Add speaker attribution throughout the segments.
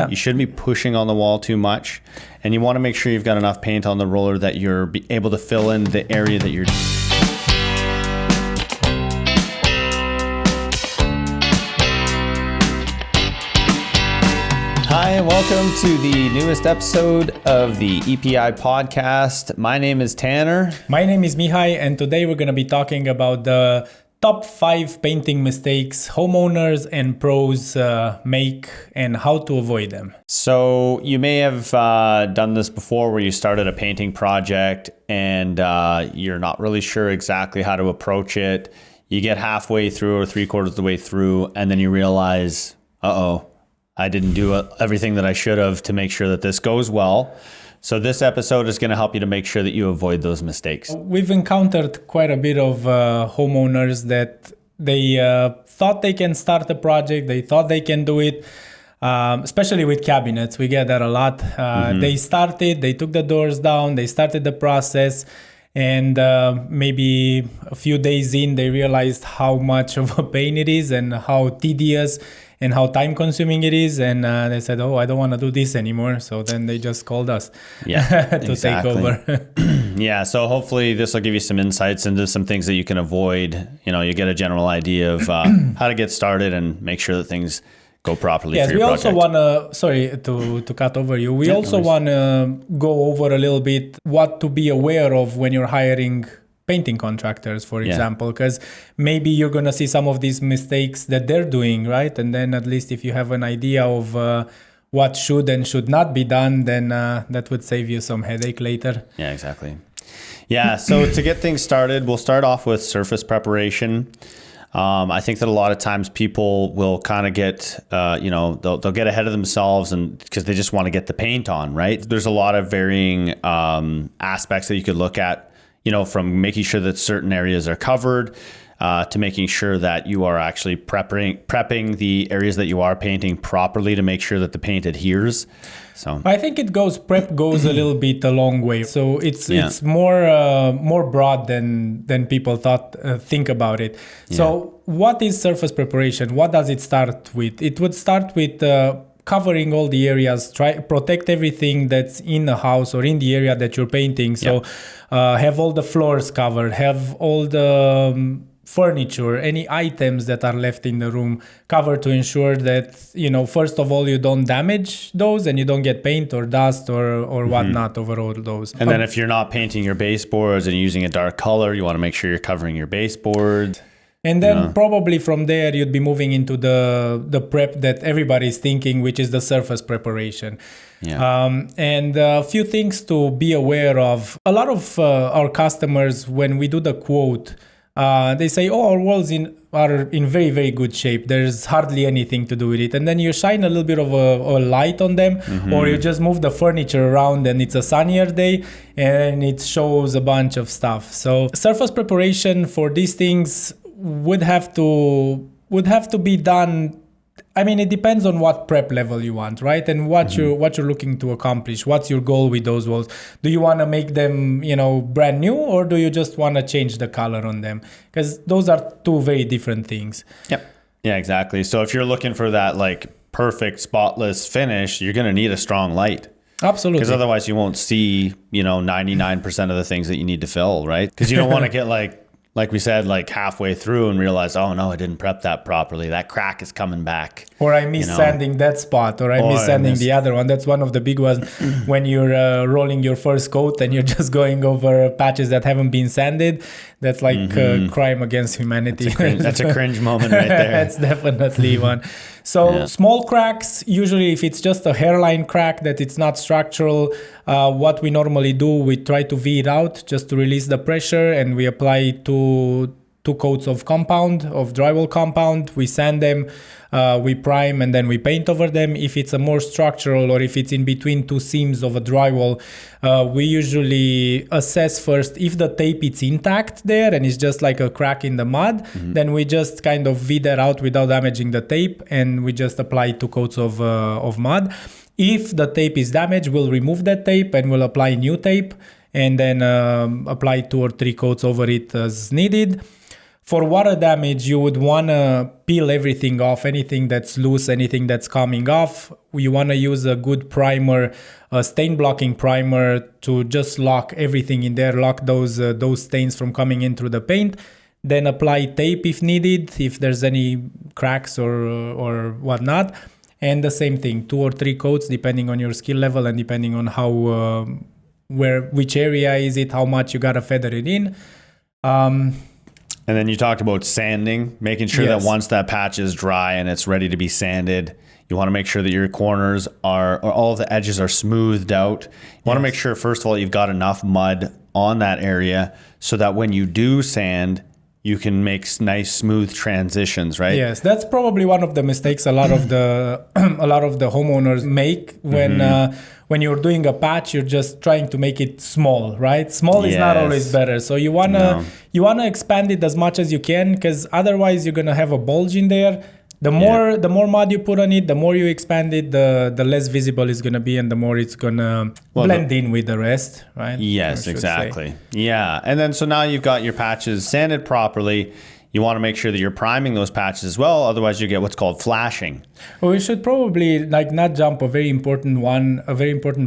Speaker 1: Yeah.
Speaker 2: You shouldn't be pushing on the wall too much. And you want to make sure you've got enough paint on the roller that you're able to fill in the area that you're... Hi, and welcome to the newest episode of the EPI podcast. My name is Tanner.
Speaker 1: My name is Mihai, and today we're going to be talking about the top 5 painting mistakes homeowners and pros make and how to avoid them.
Speaker 2: So you may have done this before where you started a painting project and you're not really sure exactly how to approach it. You get halfway through or 3/4 of the way through, and then you realize, I didn't do everything that I should have to make sure that this goes well. So this episode is going to help you to make sure that you avoid those mistakes.
Speaker 1: We've encountered quite a bit of homeowners that they thought they can start a project, they thought they can do it, especially with cabinets. We get that a lot. They started, they took the doors down, they started the process, and maybe a few days in, they realized how much of a pain it is and how tedious and how time consuming it is. And they said, I don't want to do this anymore. So then they just called us to take over.
Speaker 2: Yeah. So hopefully this will give you some insights into some things that you can avoid. You get a general idea of how to get started and make sure that things go properly for your project.
Speaker 1: Also want to, sorry to cut over you. We also want to go over a little bit what to be aware of when you're hiring painting contractors, for example, because maybe you're going to see some of these mistakes that they're doing, right? And then at least if you have an idea of what should and should not be done, then that would save you some headache later. Yeah,
Speaker 2: exactly. Yeah, so to get things started, we'll start off with surface preparation. I think that a lot of times people will kind of get, they'll get ahead of themselves and because they just want to get the paint on, right? There's a lot of varying aspects that you could look at, from making sure that certain areas are covered to making sure that you are actually prepping the areas that you are painting properly to make sure that the paint adheres. So
Speaker 1: I think prep goes a little bit a long way. So it's more broad than people think about it. So what is surface preparation? What does it start with? It would start with covering all the areas, protect everything that's in the house or in the area that you're painting. So have all the floors covered, have all the furniture, any items that are left in the room covered to ensure that, first of all, you don't damage those and you don't get paint or dust or whatnot over all those.
Speaker 2: And then if you're not painting your baseboards and using a dark color, you want to make sure you're covering your baseboard.
Speaker 1: And then probably from there, you'd be moving into the prep that everybody's thinking, which is the surface preparation. And a few things to be aware of. A lot of our customers, when we do the quote, they say, our walls are in very, very good shape. There's hardly anything to do with it. And then you shine a little bit of a light on them, or you just move the furniture around and it's a sunnier day and it shows a bunch of stuff. So surface preparation for these things would have to be done. I mean, it depends on what prep level you want, right? And what you're looking to accomplish. What's your goal with those walls? Do you want to make them, brand new, or do you just want to change the color on them? Because those are two very different things.
Speaker 2: Yep. Yeah, exactly. So if you're looking for that perfect spotless finish, you're going to need a strong light.
Speaker 1: Absolutely.
Speaker 2: Because otherwise you won't see, 99% of the things that you need to fill, right? Because you don't want to get like we said, halfway through and realize, oh no, I didn't prep that properly. That crack is coming back.
Speaker 1: Or I miss sanding that spot, or I miss sanding the other one. That's one of the big ones when you're rolling your first coat and you're just going over patches that haven't been sanded. That's like crime against humanity.
Speaker 2: That's a cringe moment right there.
Speaker 1: That's definitely one. So small cracks, usually if it's just a hairline crack that it's not structural, what we normally do, we try to V it out just to release the pressure, and we apply two coats of drywall compound. We sand them, we prime, and then we paint over them. If it's a more structural, or if it's in between two seams of a drywall, we usually assess first if the tape is intact there and it's just like a crack in the mud. Then we just kind of V that out without damaging the tape, and we just apply 2 coats of mud. If the tape is damaged, we'll remove that tape and we'll apply new tape, and then apply 2 or 3 coats over it as needed. For water damage, you would want to peel everything off, anything that's loose, anything that's coming off. You want to use a good primer, a stain blocking primer, to just lock everything in there, lock those stains from coming in through the paint. Then apply tape if needed, if there's any cracks or whatnot. And the same thing, 2 or 3 coats, depending on your skill level and depending on how, which area is it, how much you got to feather it in.
Speaker 2: And then you talked about sanding, making sure that once that patch is dry and it's ready to be sanded, you want to make sure that your corners or all of the edges are smoothed out. You want to make sure, first of all, you've got enough mud on that area so that when you do sand, you can make nice smooth transitions, right?
Speaker 1: Yes, that's probably one of the mistakes a lot of the homeowners make when you're doing a patch. You're just trying to make it small, right? Small is not always better. So you wanna expand it as much as you can, because otherwise you're gonna have a bulge in there. The more mud you put on it, the more you expand it, the less visible it's going to be, and the more it's going to blend in with the rest, right?
Speaker 2: Yes, exactly. Yeah. And then so now you've got your patches sanded properly. You want to make sure that you're priming those patches as well. Otherwise, you get what's called flashing.
Speaker 1: Well, we should probably not jump a very important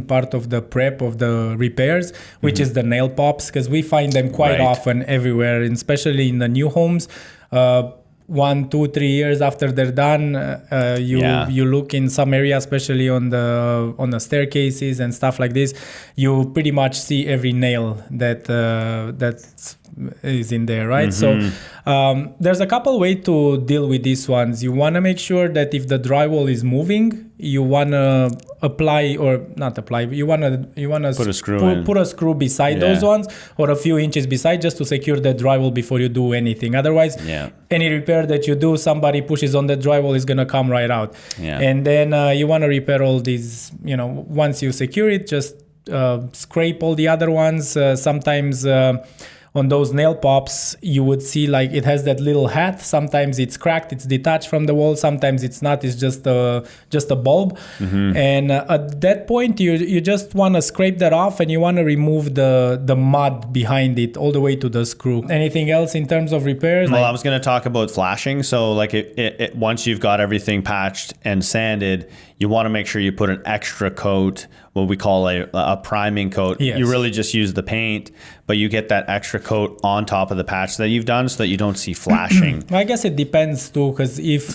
Speaker 1: part of the prep of the repairs, which is the nail pops, because we find them quite often everywhere, and especially in the new homes. 1, 2, 3 years after they're done, you look in some area, especially on the staircases and stuff like this, you pretty much see every nail that is in there, right? So there's a couple ways to deal with these ones. You want to make sure that if the drywall is moving, you want to apply, or not apply, you want to put a screw beside those ones, or a few inches beside, just to secure the drywall before you do anything. Otherwise, any repair that you do, somebody pushes on the drywall, is going to come right out. And then you want to repair all these, once you secure it, just scrape all the other ones. Sometimes on those nail pops, you would see like it has that little hat. Sometimes it's cracked, it's detached from the wall. Sometimes it's not, it's just a bulb. And at that point, you just want to scrape that off, and you want to remove the mud behind it all the way to the screw. Anything else in terms of repairs?
Speaker 2: Well, I was going to talk about flashing. So like once you've got everything patched and sanded, you want to make sure you put an extra coat, what we call a priming coat. You really just use the paint, but you get that extra coat on top of the patch that you've done so that you don't see flashing.
Speaker 1: I guess it depends too, because if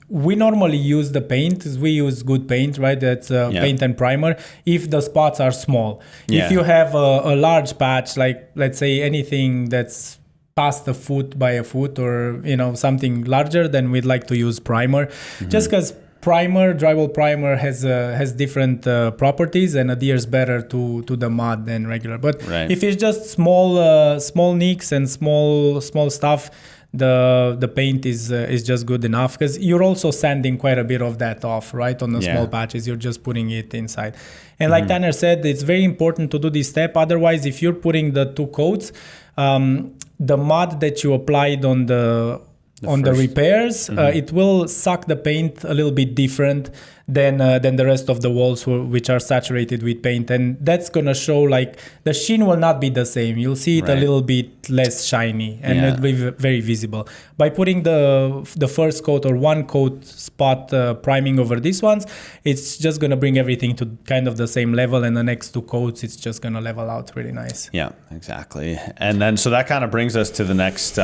Speaker 1: we normally use the paint, we use good paint, right? That's paint and primer, if the spots are small. If you have a large patch, like let's say anything that's past a foot by a foot, or something larger, then we'd like to use primer, just because drywall primer has different properties and adheres better to the mud than regular. But if it's just small nicks and small stuff, the paint is just good enough, because you're also sanding quite a bit of that off, right? On the small patches, you're just putting it inside. And like Tanner said, it's very important to do this step. Otherwise, if you're putting the 2 coats, the mud that you applied on the repairs, it will suck the paint a little bit different than the rest of the walls, which are saturated with paint, and that's gonna show like the sheen will not be the same. You'll see it a little bit less shiny, and it'll be very visible. By putting the first coat or 1 coat spot priming over these ones, it's just gonna bring everything to kind of the same level, and the next 2 coats, it's just gonna level out really nice.
Speaker 2: Yeah, exactly. And then so that kind of brings us to the next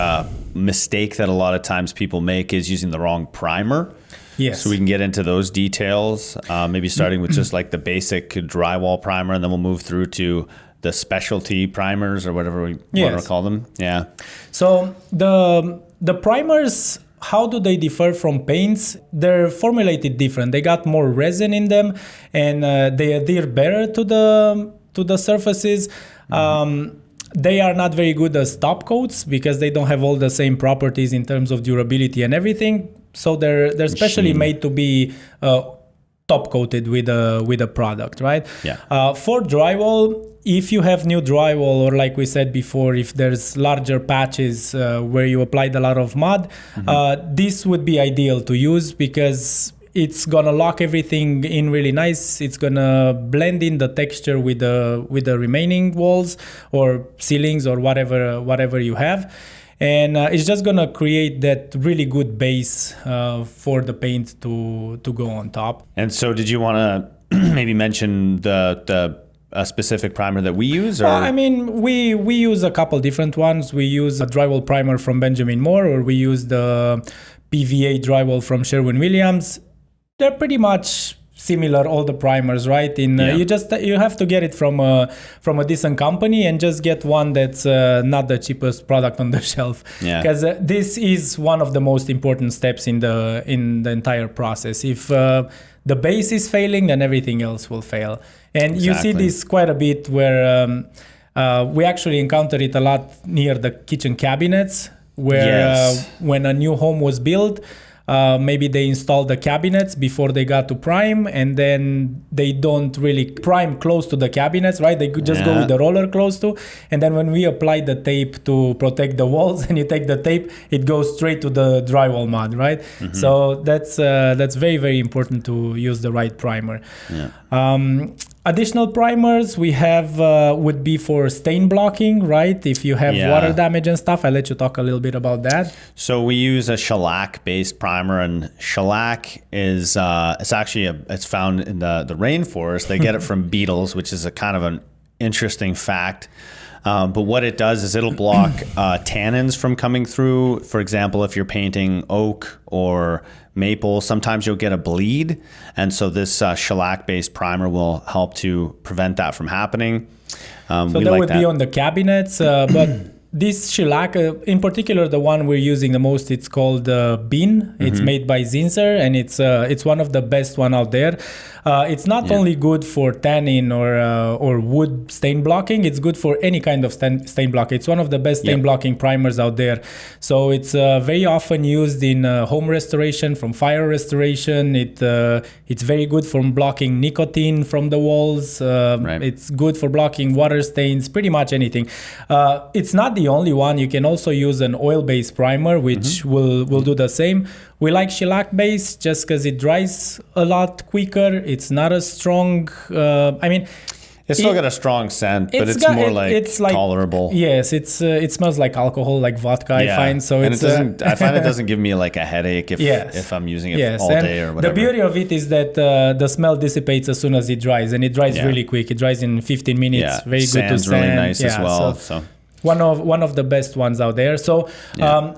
Speaker 2: mistake that a lot of times people make, is using the wrong primer.
Speaker 1: Yes.
Speaker 2: So we can get into those details, maybe starting with just like the basic drywall primer, and then we'll move through to the specialty primers, or whatever we want to call them. Yeah. So
Speaker 1: the primers, how do they differ from paints? They're formulated different. They got more resin in them, and they adhere better to the surfaces. They are not very good as top coats, because they don't have all the same properties in terms of durability and everything. So they're specially made to be top coated with a product, right? For drywall, if you have new drywall, or like we said before, if there's larger patches where you applied a lot of mud, this would be ideal to use, because it's gonna lock everything in really nice. It's gonna blend in the texture with the remaining walls or ceilings or whatever you have. And it's just going to create that really good base for the paint to go on top.
Speaker 2: And so did you want to maybe mention the a specific primer that we use? Or?
Speaker 1: I mean, we use a couple different ones. We use a drywall primer from Benjamin Moore, or we use the PVA drywall from Sherwin-Williams. They're pretty much similar, all the primers, right? You have to get it from a decent company and just get one that's not the cheapest product on the shelf. Because this is one of the most important steps in the entire process. If the base is failing, then everything else will fail. And you see this quite a bit where we actually encounter it a lot near the kitchen cabinets, where when a new home was built, maybe they installed the cabinets before they got to prime, and then they don't really prime close to the cabinets, right? They could just go with the roller close to, and then when we apply the tape to protect the walls and you take the tape, it goes straight to the drywall mud, right? So that's very, very important to use the right primer. Additional primers we have would be for stain blocking, right? If you have water damage and stuff, I'll let you talk a little bit about that.
Speaker 2: So we use a shellac-based primer, and shellac is it's actually it's found in the rainforest. They get it from beetles, which is a kind of an interesting fact. But what it does is it'll block tannins from coming through. For example, if you're painting oak or maple, sometimes you'll get a bleed. And so this shellac-based primer will help to prevent that from happening.
Speaker 1: So that would be on the cabinets, but this shellac, in particular, the one we're using the most, it's called Bean. It's made by Zinsser, and it's one of the best one out there. It's not only good for tannin or wood stain blocking, it's good for any kind of stain block. It's one of the best stain blocking primers out there. So it's very often used in home restoration, from fire restoration. It's very good for blocking nicotine from the walls. It's good for blocking water stains, pretty much anything. It's not the only one. You can also use an oil-based primer, which will do the same. We like shellac base just because it dries a lot quicker. It's not as strong.
Speaker 2: It's still got a strong scent, but it's more like tolerable.
Speaker 1: Yes, it smells like alcohol, like vodka. I find so.
Speaker 2: And I find it doesn't give me like a headache if I'm using it all day or whatever.
Speaker 1: The beauty of it is that the smell dissipates as soon as it dries, and it dries really quick. It dries in 15 minutes. Very good to sand.
Speaker 2: Really nice as well. So.
Speaker 1: One of the best ones out there. So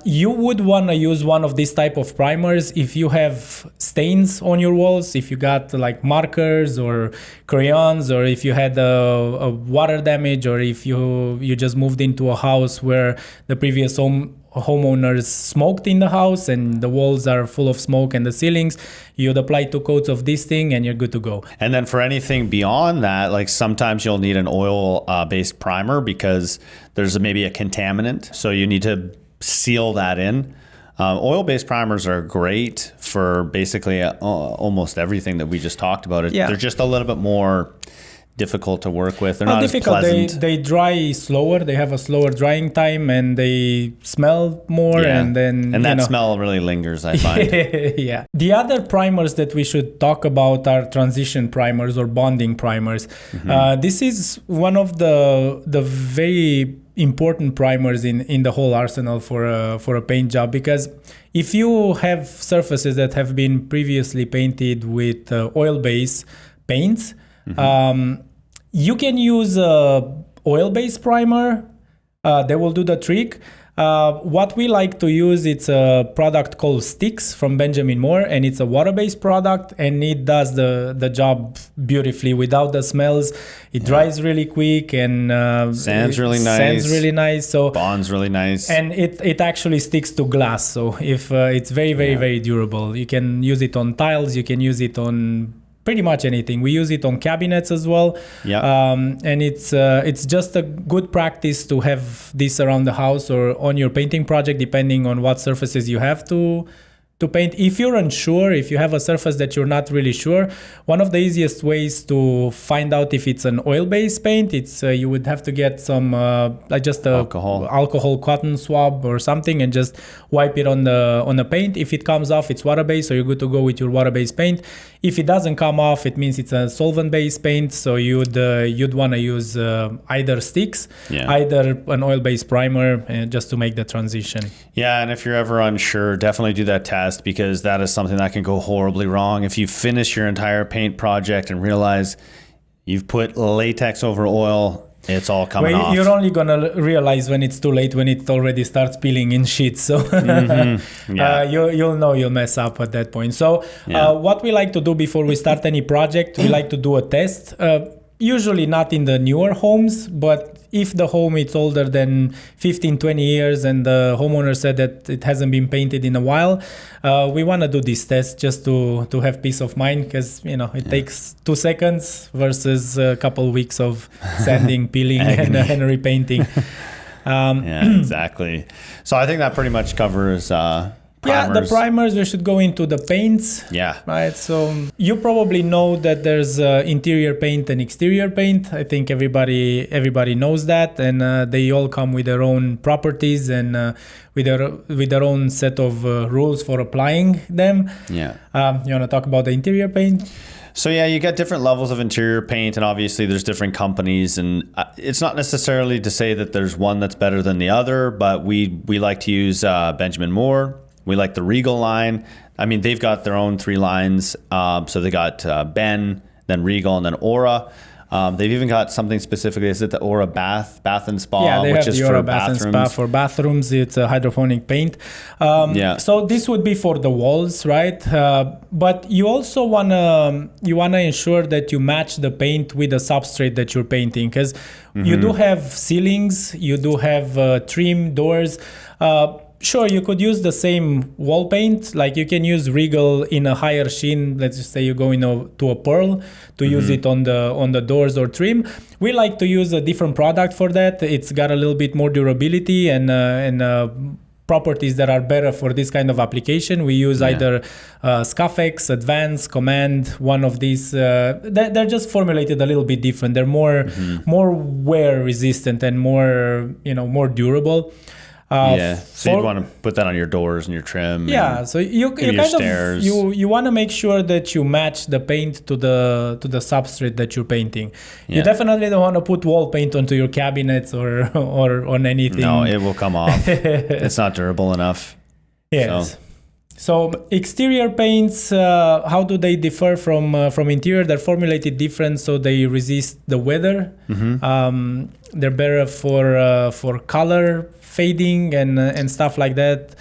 Speaker 1: you would want to use one of these type of primers if you have stains on your walls, if you got like markers or crayons, or if you had a water damage, or if you just moved into a house where the previous homeowners smoked in the house and the walls are full of smoke and the ceilings. You'd apply 2 coats of this thing and you're good to go.
Speaker 2: And then for anything beyond that, like sometimes you'll need an oil based primer because there's maybe a contaminant, so you need to seal that in. Oil-based primers are great for basically almost everything that we just talked about. They're just a little bit more difficult to work with. They're not as pleasant.
Speaker 1: They dry slower. They have a slower drying time, and they smell more. And that
Speaker 2: smell really lingers, I find.
Speaker 1: Yeah. The other primers that we should talk about are transition primers or bonding primers. This is one of the very important primers in the whole arsenal for a paint job, because if you have surfaces that have been previously painted with oil-based paints, you can use a oil-based primer. They will do the trick. What we like to use, it's a product called Sticks from Benjamin Moore, and it's a water-based product, and it does the job beautifully without the smells. It dries really quick, and
Speaker 2: sands really nice.
Speaker 1: So
Speaker 2: bonds really nice,
Speaker 1: and it actually sticks to glass. So if it's very very durable, you can use it on tiles. You can use it on pretty much anything. We use it on cabinets as well. And it's just a good practice to have this around the house or on your painting project, depending on what surfaces you have to paint. If you're unsure, if you have a surface that you're not really sure, one of the easiest ways to find out if it's an oil-based paint, it's you would have to get some alcohol cotton swab or something and just wipe it on the paint. If it comes off, it's water-based, so you're good to go with your water-based paint. If it doesn't come off, it means it's a solvent-based paint. So you'd want to use either sticks, either an oil-based primer, just to make the transition.
Speaker 2: Yeah, and if you're ever unsure, definitely do that test, because that is something that can go horribly wrong. If you finish your entire paint project and realize you've put latex over oil, it's all coming off.
Speaker 1: You're only going to realize when it's too late, when it already starts peeling in sheets. So you'll know you'll mess up at that point. So what we like to do before we start any project, we like to do a test. Usually not in the newer homes, but if the home is older than 15, 20 years and the homeowner said that it hasn't been painted in a while, we want to do this test just to have peace of mind, because it takes 2 seconds versus a couple weeks of sanding, peeling, and repainting.
Speaker 2: Exactly. So I think that pretty much covers primers.
Speaker 1: The primers, we should go into the paints. Right. So you probably know that there's interior paint and exterior paint. I think everybody knows that, and they all come with their own properties and with their own set of rules for applying them. You want to talk about the interior paint?
Speaker 2: So you get different levels of interior paint, and obviously there's different companies, and it's not necessarily to say that there's one that's better than the other, but we like to use Benjamin Moore. We like the Regal line. I mean, they've got their own 3 lines. So they got Ben, then Regal, and then Aura. They've even got something specifically. Is it the Aura Bath and Spa,
Speaker 1: which
Speaker 2: is
Speaker 1: the
Speaker 2: for
Speaker 1: Aura
Speaker 2: bathrooms?
Speaker 1: Bath and Spa for bathrooms. It's a hydroponic paint. So this would be for the walls, right? But you also wanna ensure that you match the paint with the substrate that you're painting, because you do have ceilings, you do have trim doors. Sure, you could use the same wall paint. Like you can use Regal in a higher sheen. Let's just say you go to a pearl to use it on the doors or trim. We like to use a different product for that. It's got a little bit more durability and properties that are better for this kind of application. We use either Scuffex, Advance, Command, one of these. They're just formulated a little bit different. They're more wear resistant and more durable.
Speaker 2: So you'd want to put that on your doors and your trim.
Speaker 1: So you kind of you want to make sure that you match the paint to the substrate that you're painting. You definitely don't want to put wall paint onto your cabinets or on anything.
Speaker 2: No, it will come off. It's not durable enough.
Speaker 1: Yes. So exterior paints, how do they differ from interior? They're formulated different, so they resist the weather. They're better for color fading and stuff like that.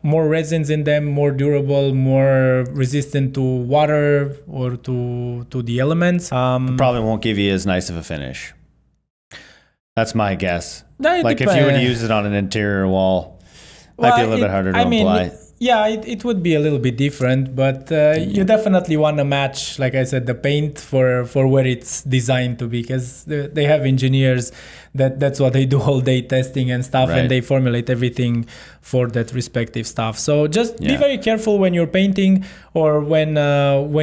Speaker 1: More resins in them, more durable, more resistant to water or to the elements.
Speaker 2: Probably won't give you as nice of a finish. That's my guess.
Speaker 1: Like
Speaker 2: if you would use it on an interior wall, might be a little bit harder to apply.
Speaker 1: It would be a little bit different, but you definitely want to match, like I said, the paint for where it's designed to be, because they have engineers that's what they do all day, testing and stuff, and they formulate everything for that respective stuff. So just be very careful when you're painting, or when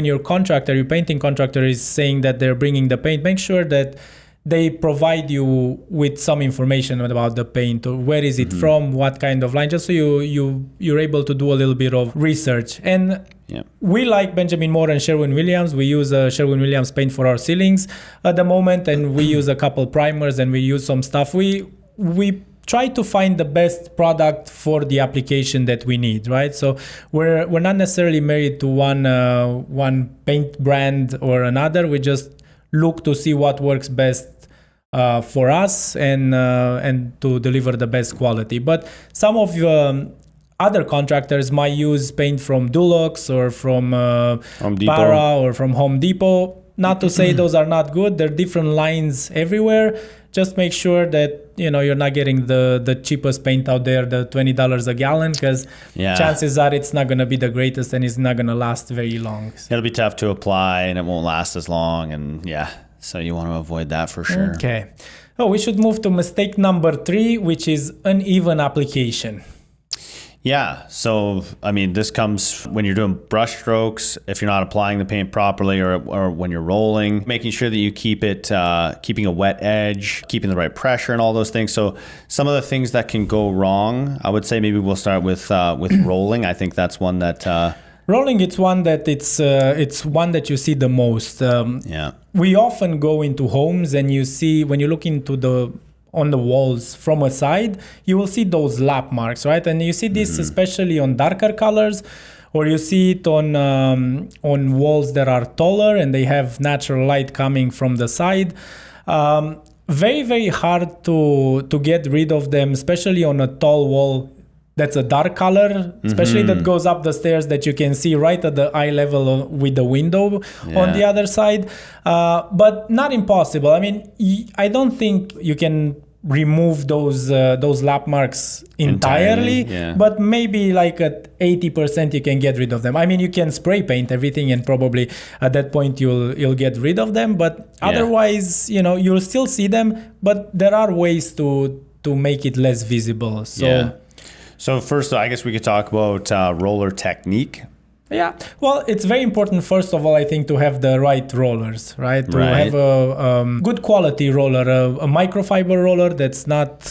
Speaker 1: your painting contractor is saying that they're bringing the paint. Make sure that they provide you with some information about the paint, or where is it from, what kind of line, just so you're able to do a little bit of research. And we like Benjamin Moore and Sherwin-Williams. We use Sherwin-Williams paint for our ceilings at the moment, and we use a couple primers, and we use some stuff. We try to find the best product for the application that we need, right? So we're not necessarily married to one paint brand or another. We just look to see what works best for us and to deliver the best quality. But some of other contractors might use paint from Dulux or from Para or from Home Depot. Not to say those are not good. There are different lines everywhere. Just make sure that you're not getting the cheapest paint out there, the $20 a gallon, because chances are it's not going to be the greatest and it's not going to last very long.
Speaker 2: It'll be tough to apply and it won't last as long, and so you want to avoid that for sure.
Speaker 1: Okay. We should move to mistake number 3, which is uneven application.
Speaker 2: So I mean, this comes when you're doing brush strokes, if you're not applying the paint properly, or when you're rolling, making sure that you keep it, keeping a wet edge, keeping the right pressure and all those things. So some of the things that can go wrong, I would say maybe we'll start with rolling. I think that's one that
Speaker 1: Rolling, it's one that you see the most. We often go into homes and you see, when you look into on the walls from a side, you will see those lap marks, right? And you see this especially on darker colors, or you see it on walls that are taller and they have natural light coming from the side. Very, very hard to get rid of them, especially on a tall wall that's a dark color, especially that goes up the stairs that you can see right at the eye level with the window on the other side. But not impossible. I mean, I don't think you can remove those lap marks entirely, but maybe like at 80% you can get rid of them. I mean, you can spray paint everything and probably at that point you'll get rid of them, but otherwise, you'll still see them, but there are ways to make it less visible.
Speaker 2: So first, I guess we could talk about roller technique.
Speaker 1: Yeah, well, it's very important, first of all, I think, to have the right rollers, right? To have a good quality roller, a microfiber roller that's not,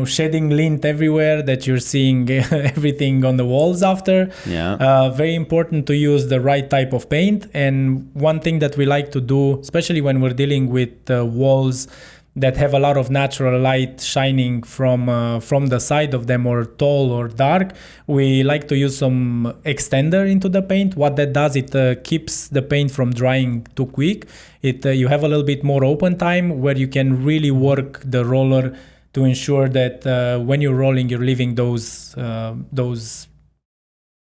Speaker 1: shedding lint everywhere, that you're seeing everything on the walls after. Very important to use the right type of paint. And one thing that we like to do, especially when we're dealing with walls that have a lot of natural light shining from the side of them, or tall or dark, we like to use some extender into the paint. What that does, it keeps the paint from drying too quick. You have a little bit more open time where you can really work the roller to ensure that when you're rolling, you're leaving those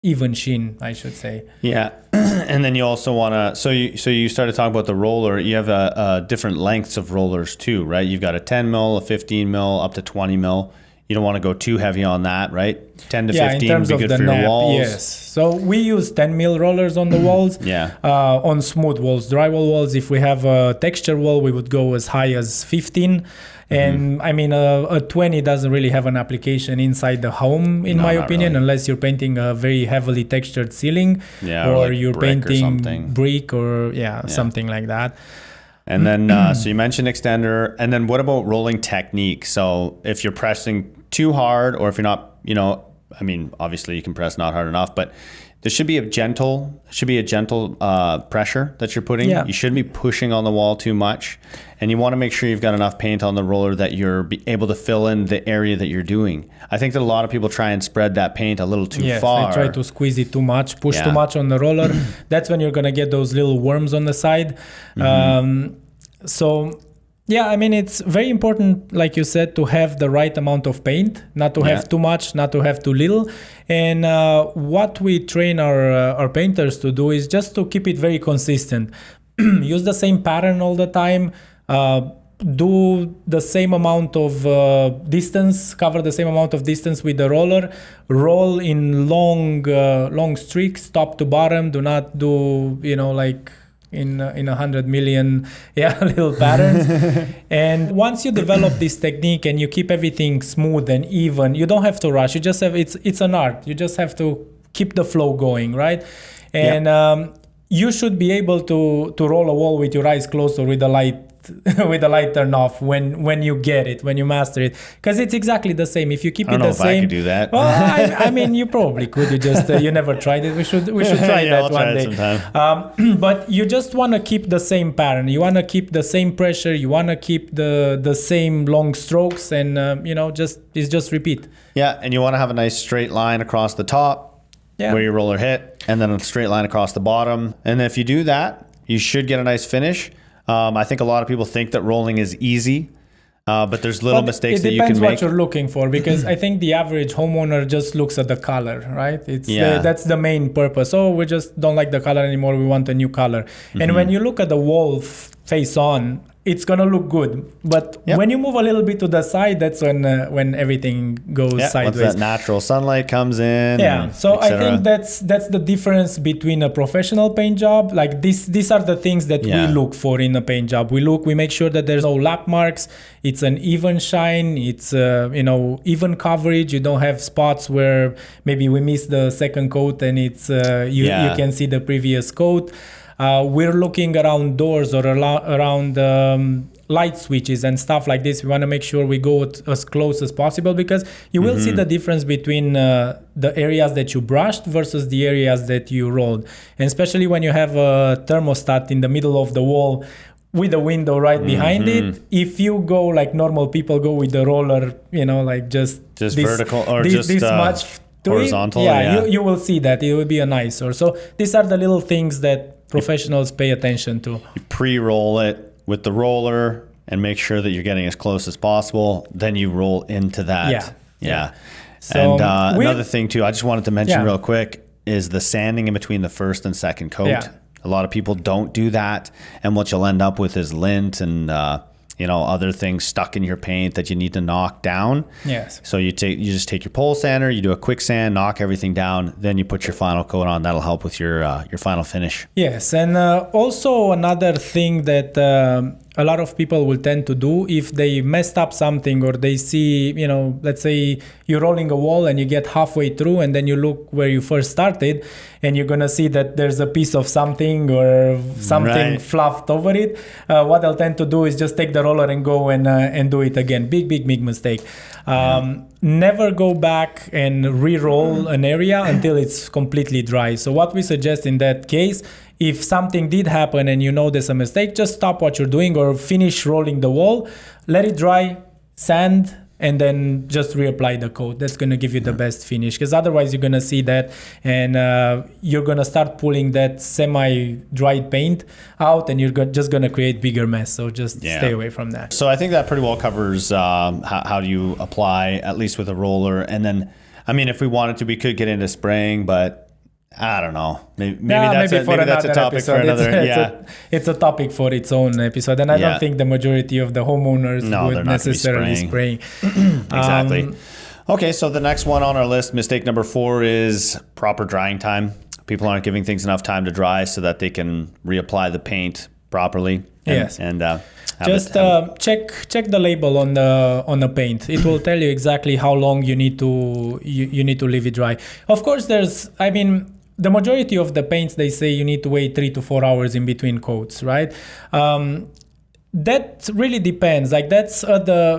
Speaker 1: even sheen, I should say. Yeah.
Speaker 2: And then you also want to, so you started talking about the roller. You have different lengths of rollers too, right? You've got a 10 mil, a 15 mil, up to 20 mil. You don't want to go too heavy on that, right? 10 to 15 would be good for your walls.
Speaker 1: Yes. So we use 10 mil rollers on the walls. On smooth walls, drywall walls. If we have a texture wall, we would go as high as 15. And I mean, a 20 doesn't really have an application inside the home, in my opinion, unless you're painting a very heavily textured ceiling, or like you're painting brick or something like that.
Speaker 2: And then, so you mentioned extender. And then what about rolling technique? So if you're pressing too hard, or if you're not, I mean, obviously you can press not hard enough, but there should be a gentle pressure that you're putting. You shouldn't be pushing on the wall too much. And you want to make sure you've got enough paint on the roller that you're able to fill in the area that you're doing. I think that a lot of people try and spread that paint a little too far.
Speaker 1: They try to squeeze it too much, push too much on the roller. That's when you're going to get those little worms on the side. I mean, it's very important, like you said, to have the right amount of paint, not to have too much, not to have too little. And what we train our painters to do is just to keep it very consistent. Use the same pattern all the time. Do the same amount of distance, cover the same amount of distance with the roller. Roll in long streaks, top to bottom. Do not do, like in 100 million little patterns. And once you develop this technique and you keep everything smooth and even, you don't have to rush. You just have, it's an art. You just have to keep the flow going, right? And you should be able to roll a wall with your eyes closed or with the light turned off when you get it, when you master it, because it's exactly the same. If you keep it the same,
Speaker 2: I could do that.
Speaker 1: Well, I mean, you probably could. You never tried it. We should try that
Speaker 2: I'll
Speaker 1: one
Speaker 2: try
Speaker 1: day.
Speaker 2: Sometime.
Speaker 1: But you just want to keep the same pattern. You want to keep the same pressure. You want to keep the same long strokes, and just repeat.
Speaker 2: Yeah, and you want to have a nice straight line across the top where your roller hit, and then a straight line across the bottom. And if you do that, you should get a nice finish. I think a lot of people think that rolling is easy, but there's little mistakes that you can make.
Speaker 1: It depends what you're looking for, because I think the average homeowner just looks at the color, right? That's the main purpose. Oh, we just don't like the color anymore. We want a new color. And when you look at the wall face on, it's gonna look good. But when you move a little bit to the side, that's when everything goes sideways.
Speaker 2: Once that natural sunlight comes in.
Speaker 1: So I think that's the difference between a professional paint job. Like these are the things that we look for in a paint job. We make sure that there's no lap marks. It's an even shine. It's even coverage. You don't have spots where maybe we miss the second coat and it's you can see the previous coat. We're looking around doors or around light switches and stuff like this, we want to make sure we go as close as possible, because you will see the difference between the areas that you brushed versus the areas that you rolled. And especially when you have a thermostat in the middle of the wall with a window right behind it, if you go like normal people go with the roller, like just this,
Speaker 2: vertical or just
Speaker 1: this much
Speaker 2: horizontal.
Speaker 1: You will see that it will be an eyesore. So these are the little things that professionals pay attention to.
Speaker 2: You pre-roll it with the roller and make sure that you're getting as close as possible. Then you roll into that. Yeah. So and another thing too, I just wanted to mention real quick is the sanding in between the first and second coat. Yeah. A lot of people don't do that, and what you'll end up with is lint and other things stuck in your paint that you need to knock down.
Speaker 1: Yes.
Speaker 2: So you just take your pole sander, you do a quick sand, knock everything down, then you put your final coat on. That'll help with your final finish.
Speaker 1: Yes, and also another thing that a lot of people will tend to do if they messed up something, or they see, let's say you're rolling a wall and you get halfway through and then you look where you first started and you're going to see that there's a piece of something or something fluffed over it. What they'll tend to do is just take the roller and go and do it again. Big mistake. Never go back and re-roll an area until it's completely dry. So what we suggest in that case, if something did happen and there's a mistake, just stop what you're doing or finish rolling the wall, let it dry, sand, and then just reapply the coat. That's going to give you the best finish, because otherwise you're going to see that and you're going to start pulling that semi-dried paint out and you're just going to create bigger mess. So just stay away from that.
Speaker 2: So I think that pretty well covers how do you apply, at least with a roller. And then, if we wanted to, we could get into spraying, but I don't know. Maybe that's a topic
Speaker 1: episode.
Speaker 2: For another.
Speaker 1: It's a topic for its own episode, and I don't think the majority of the homeowners would necessarily spray.
Speaker 2: Exactly. Okay, so the next one on our list, mistake number 4, is proper drying time. People aren't giving things enough time to dry so that they can reapply the paint properly. And
Speaker 1: just check the label on the paint. It will tell you exactly how long you need to leave it dry. Of course, the majority of the paints, they say you need to wait 3 to 4 hours in between coats, right? That really depends. Like that's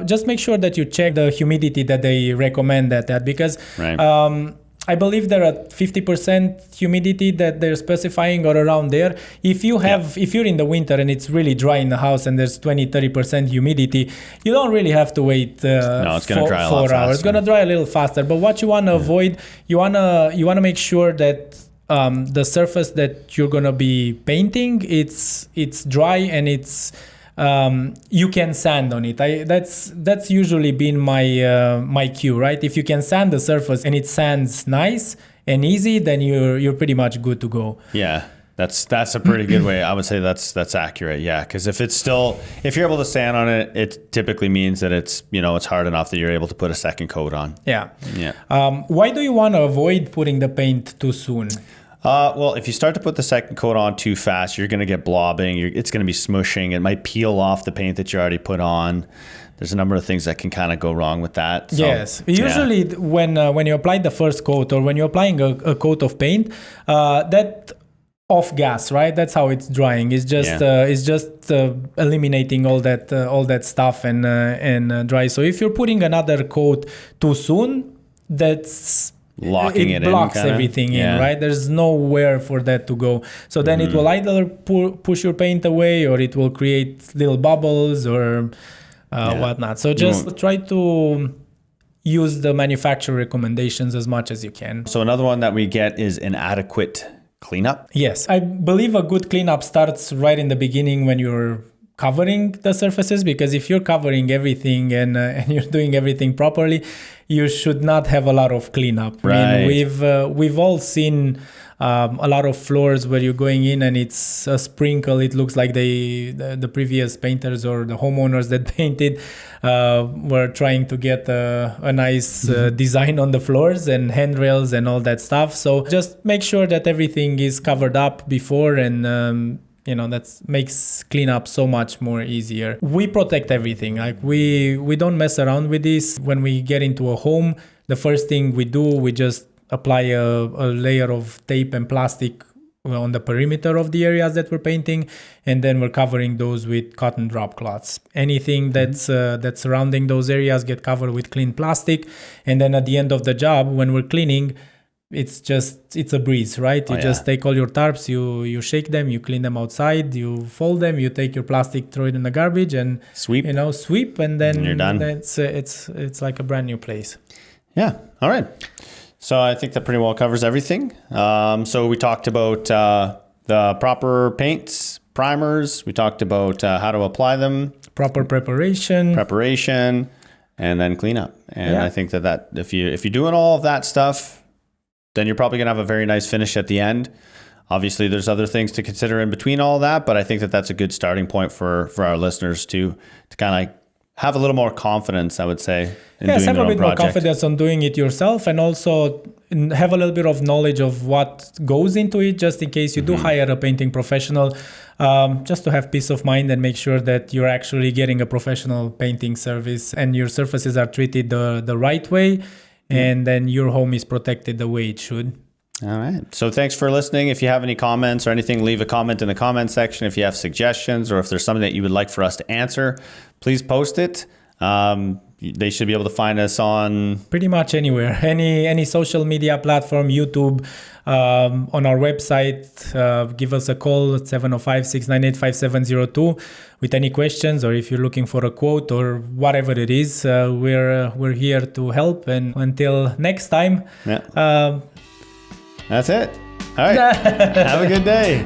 Speaker 1: just make sure that you check the humidity that they recommend at, because I believe there are 50% humidity that they're specifying or around there. If you're in the winter and it's really dry in the house and there's 20-30% humidity, you don't really have to wait
Speaker 2: it's gonna dry
Speaker 1: 4 hours. It's going to dry a little faster. But what you want to avoid, you want to make sure that the surface that you're going to be painting, it's dry and it's you can sand on it. That's usually been my cue, right? If you can sand the surface and it sands nice and easy, then you're pretty much good to go.
Speaker 2: Yeah, that's a pretty good way. I would say that's accurate. Yeah, because if you're able to sand on it, it typically means that it's it's hard enough that you're able to put a second coat on.
Speaker 1: Yeah. Why do you want to avoid putting the paint too soon?
Speaker 2: Well, if you start to put the second coat on too fast, you're going to get blobbing. It's going to be smushing. It might peel off the paint that you already put on. There's a number of things that can kind of go wrong with that. So,
Speaker 1: yes. Usually when you apply the first coat or when you're applying a coat of paint, that off gas, right? That's how it's drying. It's just eliminating all that stuff and dry. So if you're putting another coat too soon, it blocks everything in, right? There's nowhere for that to go. So then it will either push your paint away, or it will create little bubbles or whatnot. So just try to use the manufacturer recommendations as much as you can.
Speaker 2: So another one that we get is inadequate cleanup.
Speaker 1: Yes, I believe a good cleanup starts right in the beginning when you're covering the surfaces, because if you're covering everything and you're doing everything properly, you should not have a lot of cleanup.
Speaker 2: Right.
Speaker 1: I mean, we've all seen a lot of floors where you're going in and it's a sprinkle. It looks like the previous painters or the homeowners that painted were trying to get a nice design on the floors and handrails and all that stuff. So just make sure that everything is covered up before, and that makes cleanup so much more easier. We protect everything. Like we don't mess around with this. When we get into a home, the first thing we do, we just apply a layer of tape and plastic on the perimeter of the areas that we're painting, and then we're covering those with cotton drop cloths. Anything that's surrounding those areas get covered with clean plastic, and then at the end of the job, when we're cleaning, it's a breeze, right? You just take all your tarps, you shake them, you clean them outside, you fold them, you take your plastic, throw it in the garbage, and sweep, and then
Speaker 2: you're done.
Speaker 1: It's like a brand new place.
Speaker 2: Yeah. All right. So I think that pretty well covers everything. So we talked about the proper paints, primers. We talked about how to apply them.
Speaker 1: Proper preparation,
Speaker 2: and then cleanup. And I think that if you're doing all of that stuff, then you're probably going to have a very nice finish at the end. Obviously, there's other things to consider in between all that, but I think that that's a good starting point for our listeners to kind of have a little more confidence, I would say, in doing
Speaker 1: have
Speaker 2: their
Speaker 1: a bit
Speaker 2: own project.
Speaker 1: more confidence on doing it yourself, and also have a little bit of knowledge of what goes into it, just in case you do hire a painting professional, just to have peace of mind and make sure that you're actually getting a professional painting service and your surfaces are treated the right way. And then your home is protected the way it should.
Speaker 2: All right. So thanks for listening. If you have any comments or anything, leave a comment in the comment section. If you have suggestions or if there's something that you would like for us to answer, please post it. They should be able to find us on
Speaker 1: pretty much anywhere, any social media platform, YouTube, on our website. Give us a call at 705-698-5702 with any questions, or if you're looking for a quote or whatever it is. We're here to help. And until next time,
Speaker 2: that's it. All right. Have a good day.